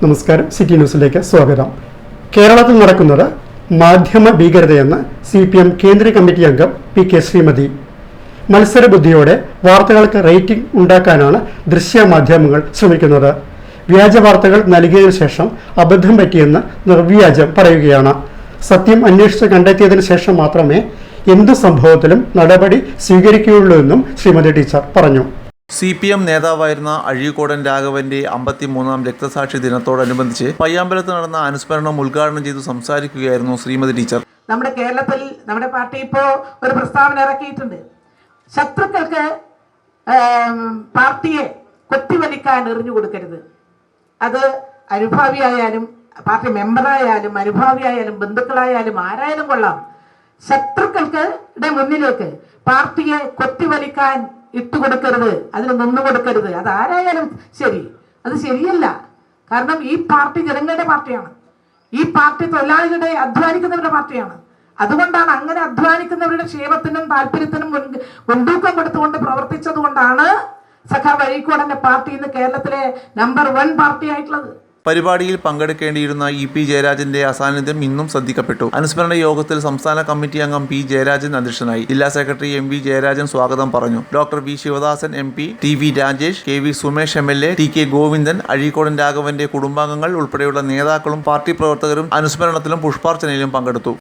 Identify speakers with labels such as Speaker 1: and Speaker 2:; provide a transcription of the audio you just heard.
Speaker 1: നമസ്കാരം, സിറ്റി ന്യൂസിലേക്ക് സ്വാഗതം. കേരളത്തിൽ നടക്കുന്നത് മാധ്യമ ഭീകരതയെന്ന് CPM കേന്ദ്ര കമ്മിറ്റി അംഗം PK ശ്രീമതി. മത്സരബുദ്ധിയോടെ വാർത്തകൾക്ക് റേറ്റിംഗ് ഉണ്ടാക്കാനാണ് ദൃശ്യമാധ്യമങ്ങൾ ശ്രമിക്കുന്നത്. വ്യാജ വാർത്തകൾ നൽകിയതിനു ശേഷം അബദ്ധം പറ്റിയെന്ന് നിർവ്യാജം പറയുകയാണ്. സത്യം അന്വേഷിച്ച് കണ്ടെത്തിയതിനു ശേഷം മാത്രമേ എന്തു സംഭവത്തിലും നടപടി സ്വീകരിക്കുകയുള്ളൂ എന്നും ശ്രീമതി ടീച്ചർ പറഞ്ഞു.
Speaker 2: CPM നേതാവായിരുന്ന അഴീക്കോടൻ രാഘവന്റെ 53-ാം രക്തസാക്ഷി ദിനത്തോടനുബന്ധിച്ച് പയ്യാമ്പലത്ത് നടന്ന അനുസ്മരണം ഉദ്ഘാടനം ചെയ്തു സംസാരിക്കുകയായിരുന്നു ശ്രീമതി ടീച്ചർ.
Speaker 3: നമ്മുടെ കേരളത്തിൽ നമ്മുടെ പാർട്ടി ഇപ്പോൾ ഒരു പ്രസ്താവന ഇറക്കിയിട്ടുണ്ട്. ശത്രുക്കൾക്ക് പാർട്ടിയെ കൊത്തിവലിക്കാൻ എറിഞ്ഞു കൊടുക്കരുത്. അത് അനുഭാവിയായാലും പാർട്ടി മെമ്പറായാലും അനുഭാവിയായാലും ബന്ധുക്കളായാലും ആരായാലും കൊള്ളാം. ശത്രുക്കൾക്ക് മുന്നിലേക്ക് പാർട്ടിയെ കൊത്തിവലിക്കാൻ ഇട്ടുകൊടുക്കരുത്, അതിന് നിന്നു കൊടുക്കരുത്. അത് ആരായാലും ശരി, അത് ശരിയല്ല. കാരണം ഈ പാർട്ടി ജനങ്ങളുടെ പാർട്ടിയാണ്. ഈ പാർട്ടി തൊഴിലാളികളുടെ അധ്വാനിക്കുന്നവരുടെ പാർട്ടിയാണ്. അതുകൊണ്ടാണ് അങ്ങനെ അധ്വാനിക്കുന്നവരുടെ ക്ഷേമത്തിനും താല്പര്യത്തിനും മുൻതൂക്കം കൊടുത്തുകൊണ്ട് പ്രവർത്തിച്ചത് കൊണ്ടാണ് സഖാവ് അഴീക്കോടന്റെ പാർട്ടി ഇന്ന് കേരളത്തിലെ നമ്പർ 1 പാർട്ടി ആയിട്ടുള്ളത്.
Speaker 2: പരിപാടിയിൽ പങ്കെടുക്കേണ്ടിയിരുന്ന EP ജയരാജന്റെ അസാന്നിധ്യം ഇന്നും ശ്രദ്ധിക്കപ്പെട്ടു. അനുസ്മരണ യോഗത്തിൽ സംസ്ഥാന കമ്മിറ്റി അംഗം P ജയരാജൻ അധ്യക്ഷനായി. ജില്ലാ സെക്രട്ടറി MV ജയരാജൻ സ്വാഗതം പറഞ്ഞു. Doctor V Sivadasan MP, TV Rajesh, KV Sumesh MLA, TK Govindan, Azhikodan രാഘവന്റെ കുടുംബാംഗങ്ങൾ ഉൾപ്പെടെയുള്ള നേതാക്കളും പാർട്ടി പ്രവർത്തകരും അനുസ്മരണത്തിലും പുഷ്പാർച്ചനയിലും പങ്കെടുത്തു.